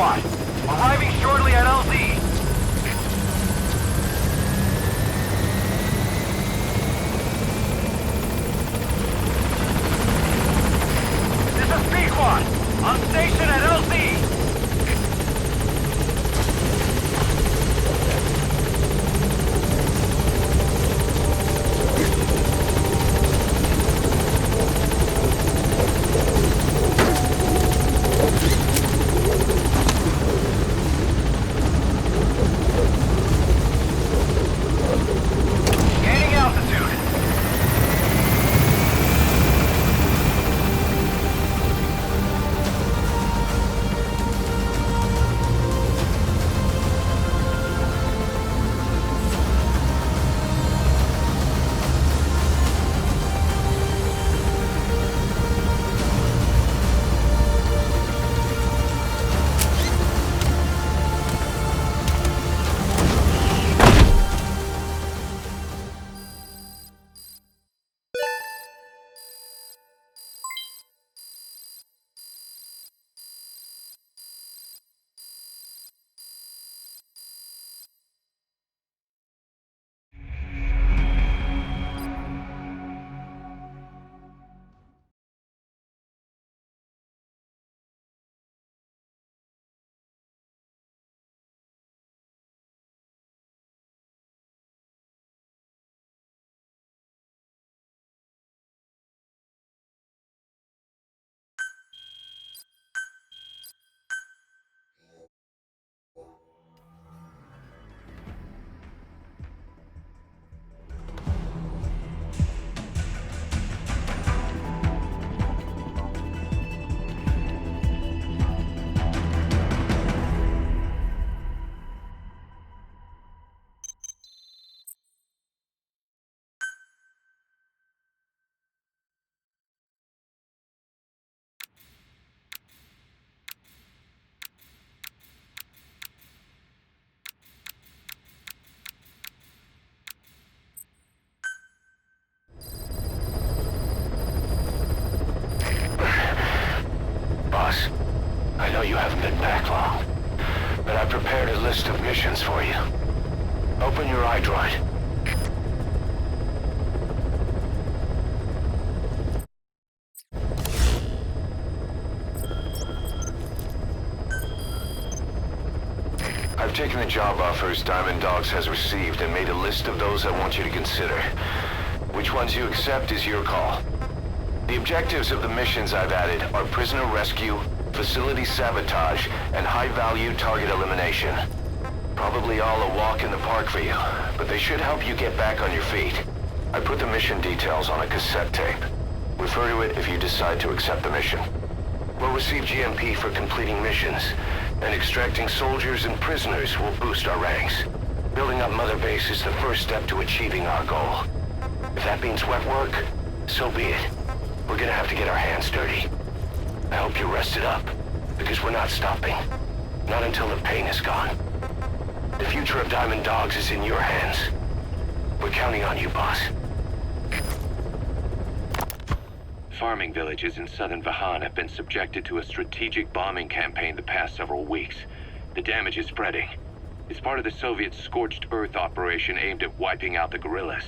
squad. Arriving shortly at LZ. This is B squad. On station at LZ. Gaining altitude. Boss, I know you haven't been back long, but I prepared a list of missions for you. Open your iDroid. I've taken the job offers Diamond Dogs has received and made a list of those I want you to consider. Which ones you accept is your call. The objectives of the missions I've added are prisoner rescue, facility sabotage, and high-value target elimination. Probably all a walk in the park for you, but they should help you get back on your feet. I put the mission details on a cassette tape. Refer to it if you decide to accept the mission. We'll receive GMP for completing missions, and extracting soldiers and prisoners will boost our ranks. Building up Mother Base is the first step to achieving our goal. If that means wet work, so be it. We're gonna have to get our hands dirty. I hope you're rested up, because we're not stopping. Not until the pain is gone. The future of Diamond Dogs is in your hands. We're counting on you, boss. Farming villages in southern Vahan have been subjected to a strategic bombing campaign the past several weeks. The damage is spreading. It's part of the Soviet Scorched Earth operation aimed at wiping out the guerrillas.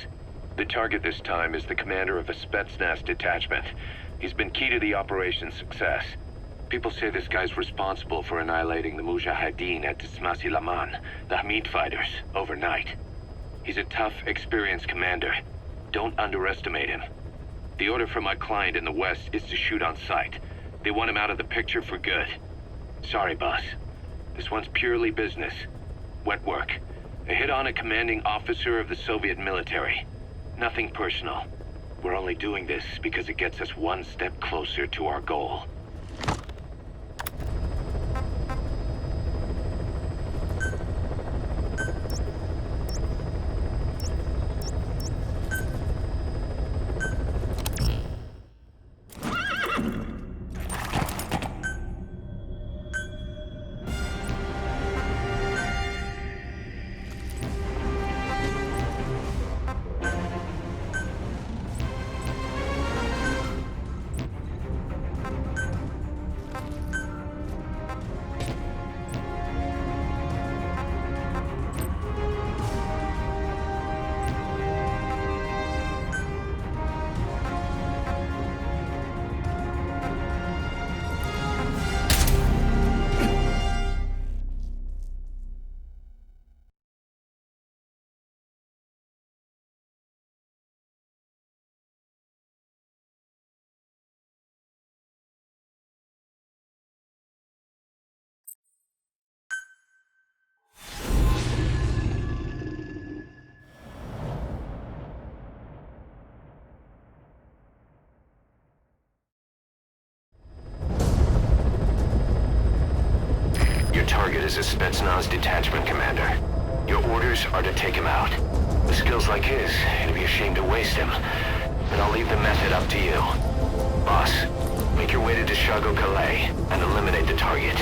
The target this time is the commander of a Spetsnaz detachment. He's been key to the operation's success. People say this guy's responsible for annihilating the Mujahideen at Tismasi Laman, the Hamid fighters, overnight. He's a tough, experienced commander. Don't underestimate him. The order from my client in the west is to shoot on sight. They want him out of the picture for good. Sorry, boss. This one's purely business. Wet work. A hit on a commanding officer of the Soviet military. Nothing personal. We're only doing this because it gets us one step closer to our goal. target is a Spetsnaz detachment commander. Your orders are to take him out. With skills like his, it'd be a shame to waste him. But I'll leave the method up to you. Boss, make your way to Deshago Calais and eliminate the target.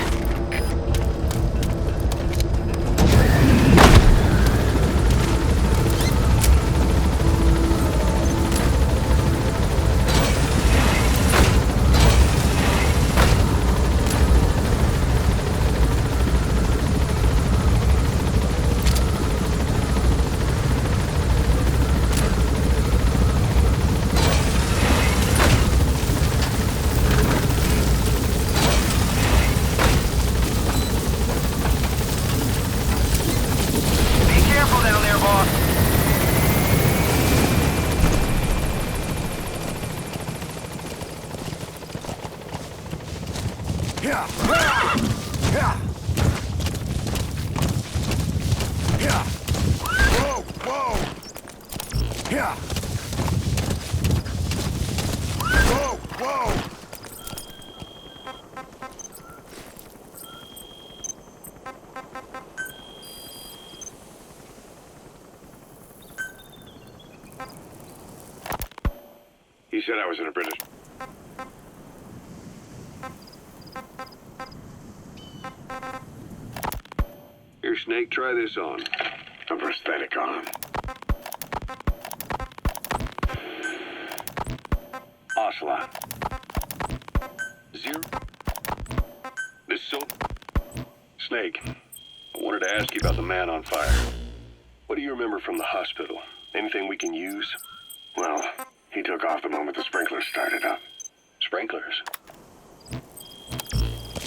He said I was in a British... Here, Snake, try this on. A prosthetic arm. Ocelot. Zero. This so... Snake, I wanted to ask you about the man on fire. What do you remember from the hospital? Anything we can use? Well, he took off the moment the sprinklers started up. Sprinklers?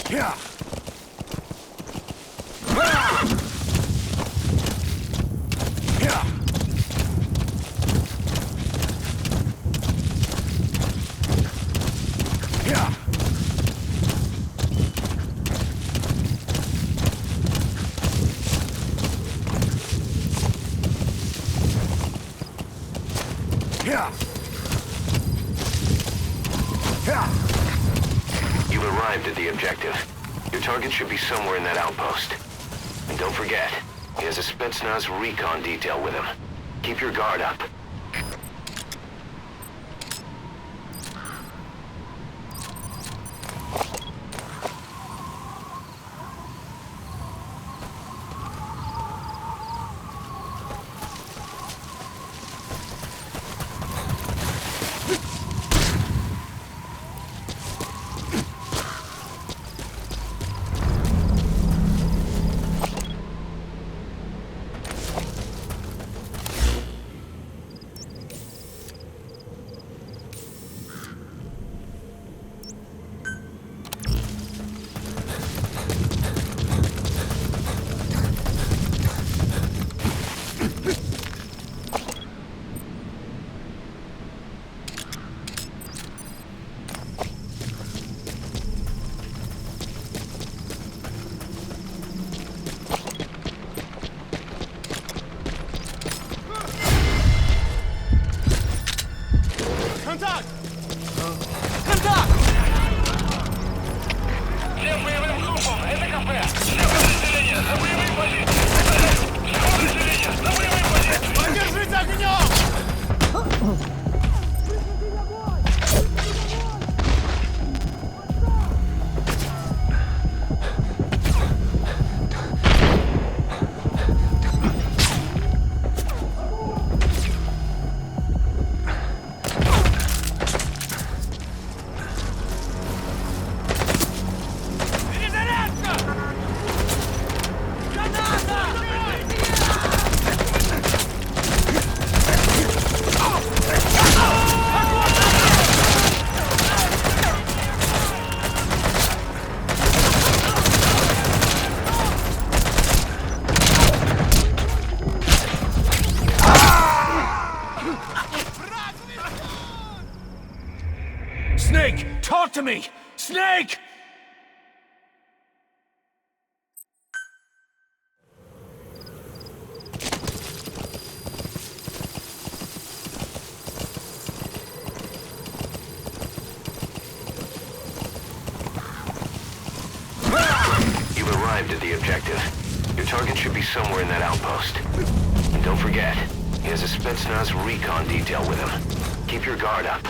Yeah. You've arrived at the objective. Your target should be somewhere in that outpost. And don't forget, he has a Spetsnaz recon detail with him. Keep your guard up. Snake! Talk to me! Snake! You've arrived arrived at the objective. Your target should be somewhere in that outpost. And don't forget, he has a Spetsnaz recon detail with him. Keep your guard up.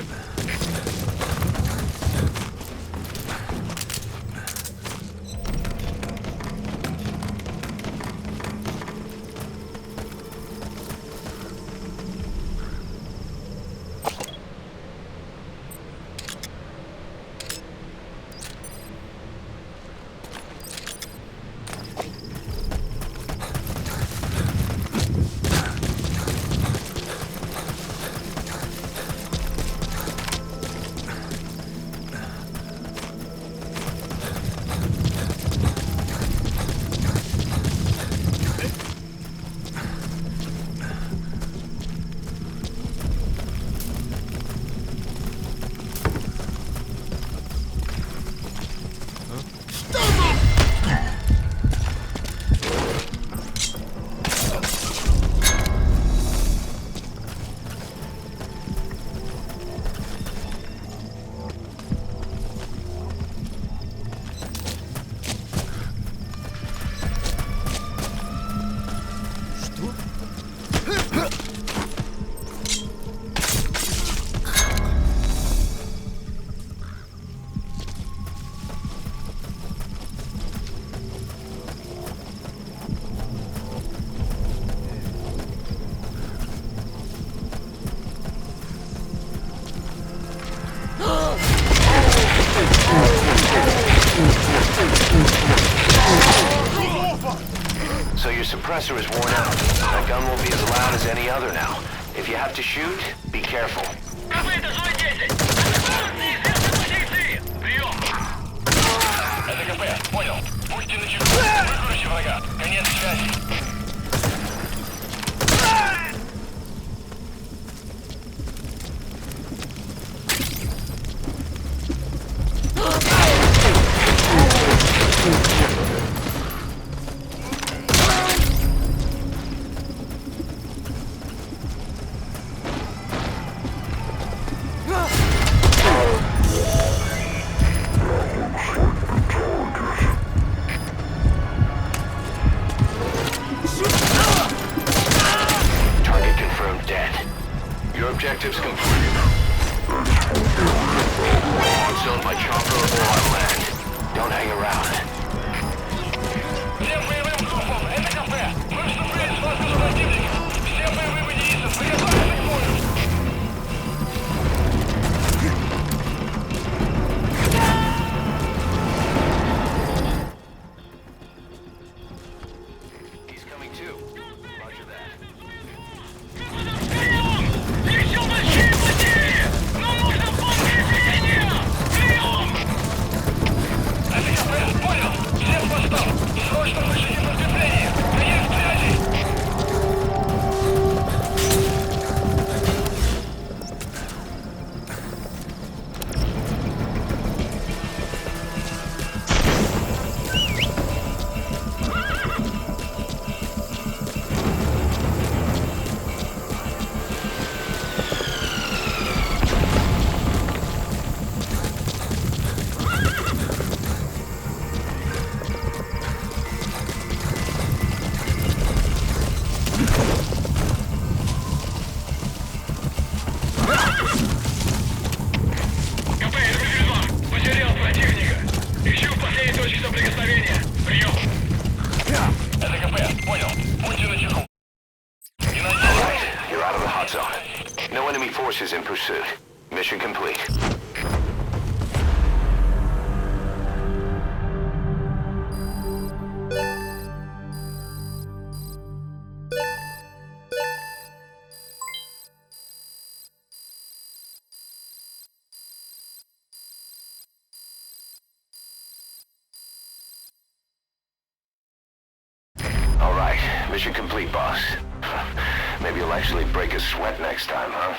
So your suppressor is worn out. That gun will be as loud as any other now. If you have to shoot, be careful. Это КП, понял. Будьте начеку. Выкручи врага. Конец связи. Target confirmed dead. Your objectives complete. Mark zone by chopper or on land. Don't hang around. Всем боевым группам, это КП. Мы вступили с воздуха противника. Всем боевым единицам, приготовиться к бою. He's coming too. Roger that. Прием! Еще большие потери! Нам нужно подкрепление! Прием! Это КП, понял. Всем постам. Срочно вышлите подкрепление. Конец связи. КП, РБ-2, потерял противника. Ищу последней точки соприкосновения. Прием. Это КП, понял. Будьте начеку. Не найдите. Alright, you're out of the hot zone. No enemy forces in pursuit. Mission complete. Alright, mission complete, boss. Maybe you'll actually break a sweat next time, huh?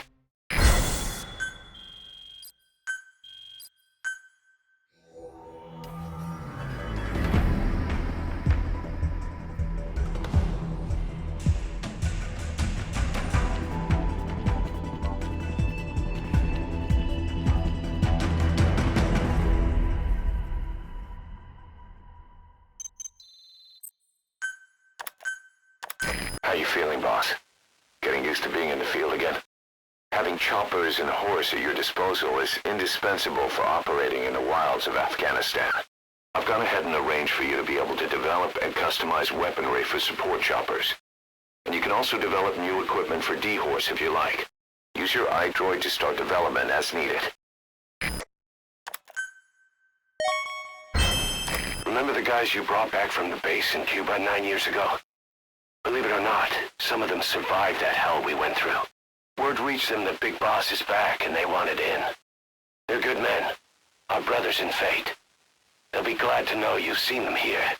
thanks to being in the field again. Having choppers and a horse at your disposal is indispensable for operating in the wilds of Afghanistan. I've gone ahead and arranged for you to be able to develop and customize weaponry for support choppers. And you can also develop new equipment for D-Horse if you like. Use your iDroid to start development as needed. Remember the guys you brought back from the base in Cuba 9 years ago? Believe it or not, some of them survived that hell we went through. Word reached them that Big Boss is back and they wanted in. They're good men, our brothers in fate. They'll be glad to know you've seen them here.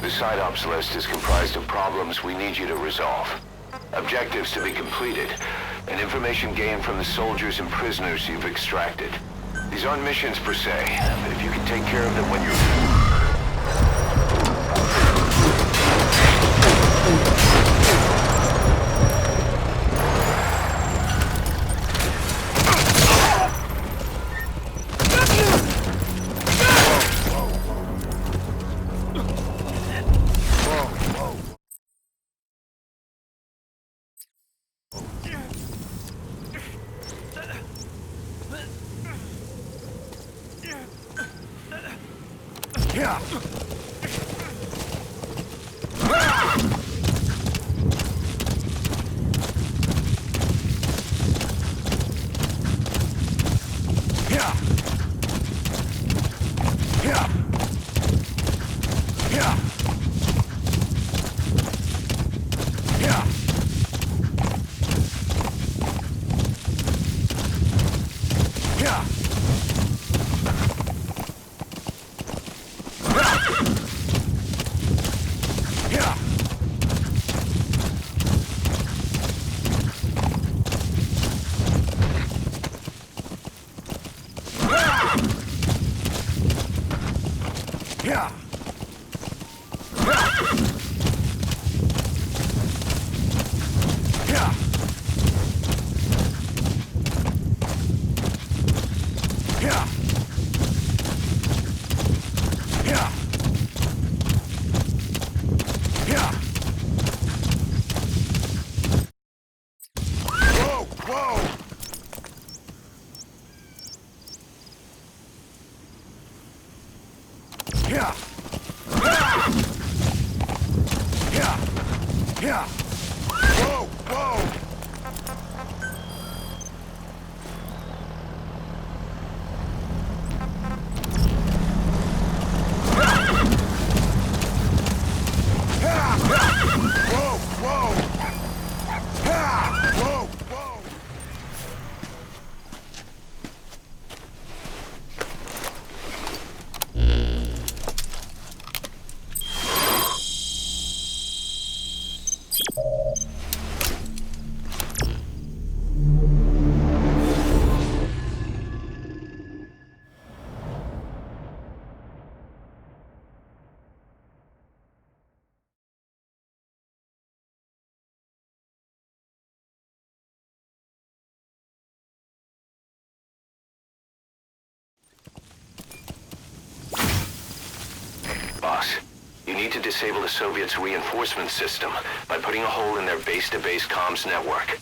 The Side Ops list is comprised of problems we need you to resolve. Objectives to be completed, and information gained from the soldiers and prisoners you've extracted. These aren't missions per se, but if you can take care of them when you're... Boss, you need to disable the Soviets' reinforcement system by putting a hole in their base-to-base comms network.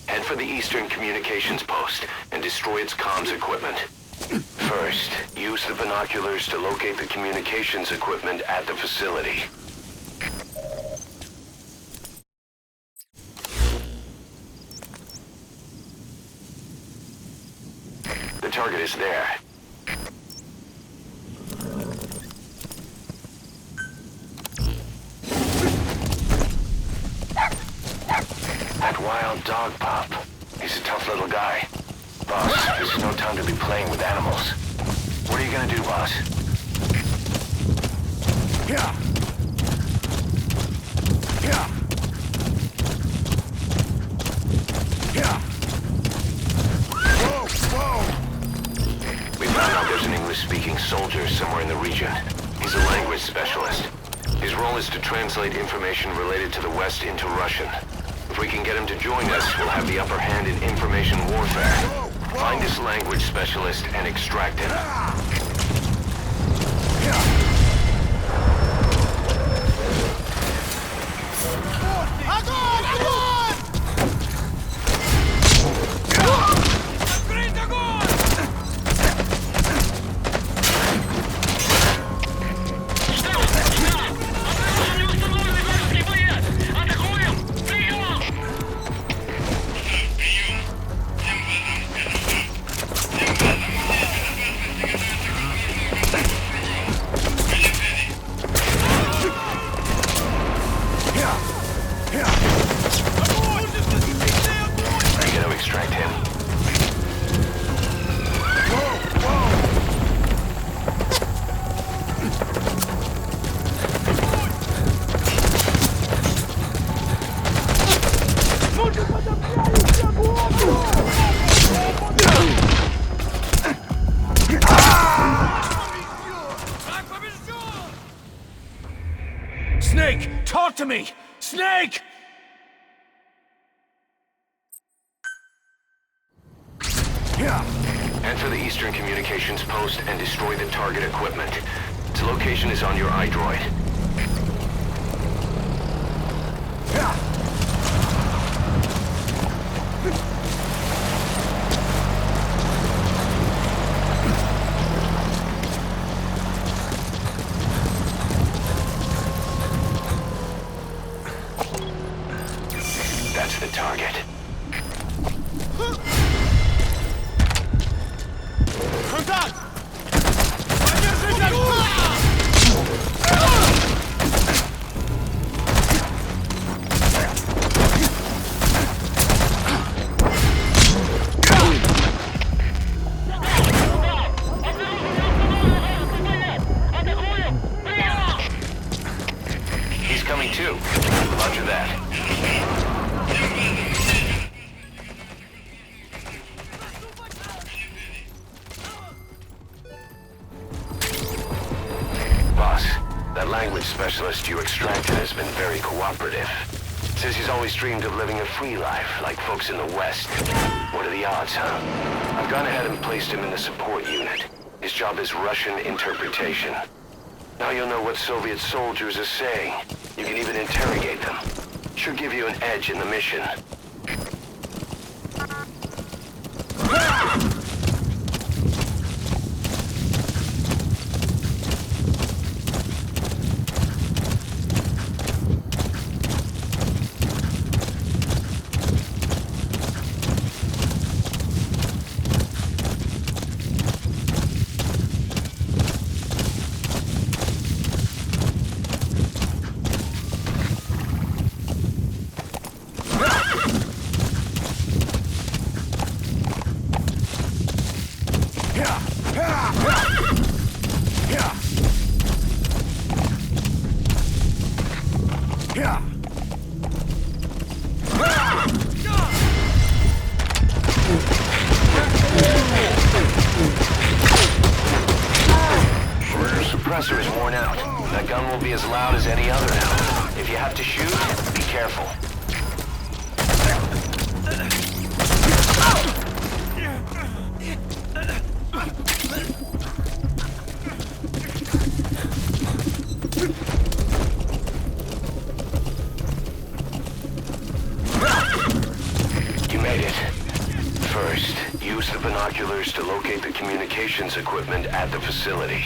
Head for the Eastern Communications Post and destroy its comms equipment. First, use the binoculars to locate the communications equipment at the facility. The target is there. That wild dog pup. He's a tough little guy. Boss, this is no time to be playing with animals. What are you gonna do, boss? Yeah. Yeah. Yeah. He's a language specialist. His role is to translate information related to the West into Russian. If we can get him to join us, we'll have the upper hand in information warfare. Find this language specialist and extract him. Snake! Talk to me! Snake! Enter the Eastern Communications Post and destroy the target equipment. Its location is on your iDroid. That's the target. Kontakt! He's coming too. Roger that. Boss, that language specialist you extracted has been very cooperative. Says he's always dreamed of living a free life, like folks in the West. What are the odds, huh? I've gone ahead and placed him in the support unit. His job is Russian interpretation. Now you'll know what Soviet soldiers are saying. You can even interrogate them. Should give you an edge in the mission. Suppressor is worn out. That gun will be as loud as any other now. If you have to shoot, be careful. You made it. First, use the binoculars to locate the communications equipment at the facility.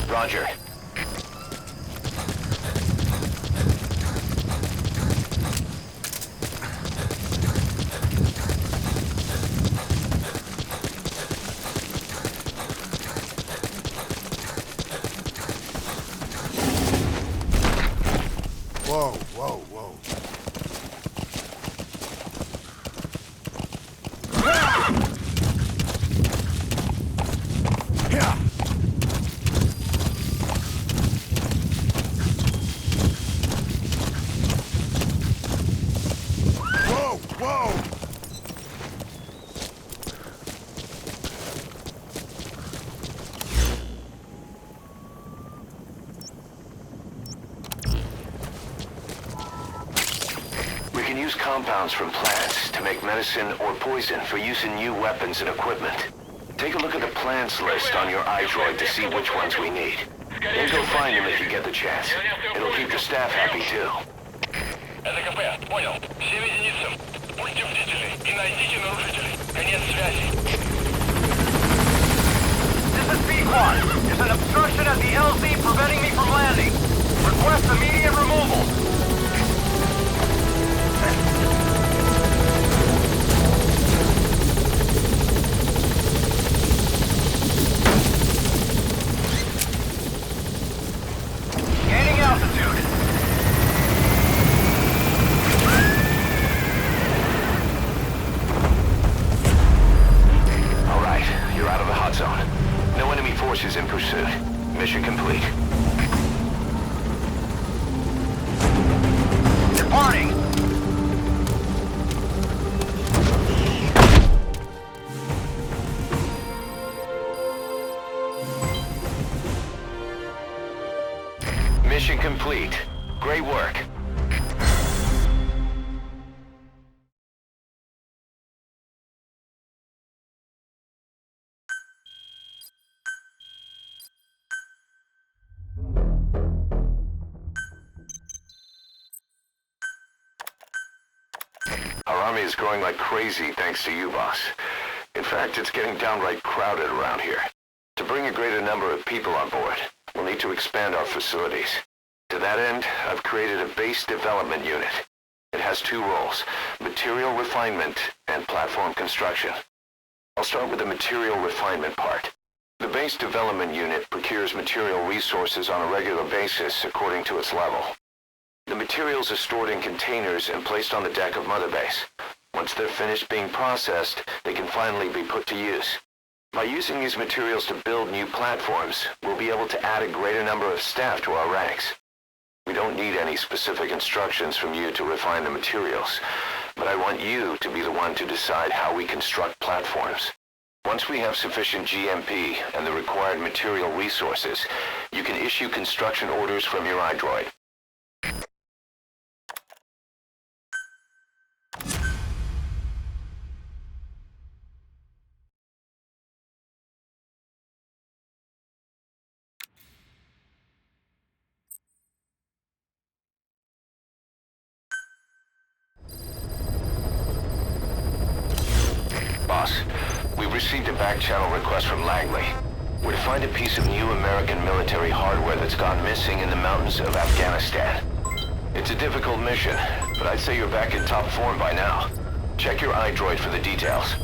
Roger. Whoa, whoa, whoa. Whoa, whoa! We can use compounds from plants to make medicine or poison for use in new weapons and equipment. Take a look at the plants list on your iDroid to see which ones we need. Then go find them if you get the chance. It'll keep the staff happy too. Это КП, понял. Всем единицам. Будьте бдительны и найдите нарушителей. Конец связи. This is B-Quad. There's an obstruction at the LZ preventing me from landing. Request immediate removal. Gaining altitude. All right, you're out of the hot zone. No enemy forces in pursuit. Mission complete. Departing. Mission complete. Great work. Our army is growing like crazy thanks to you, boss. In fact, it's getting downright crowded around here. To bring a greater number of people on board, we'll need to expand our facilities. To that end, I've created a base development unit. It has two roles, material refinement and platform construction. I'll start with the material refinement part. The base development unit procures material resources on a regular basis according to its level. The materials are stored in containers and placed on the deck of Mother Base. Once they're finished being processed, they can finally be put to use. By using these materials to build new platforms, we'll be able to add a greater number of staff to our ranks. We don't need any specific instructions from you to refine the materials, but I want you to be the one to decide how we construct platforms. Once we have sufficient GMP and the required material resources, you can issue construction orders from your iDroid. Boss, we've received a back-channel request from Langley. We're to find a piece of new American military hardware that's gone missing in the mountains of Afghanistan. It's a difficult mission, but I'd say you're back in top form by now. Check your iDroid for the details.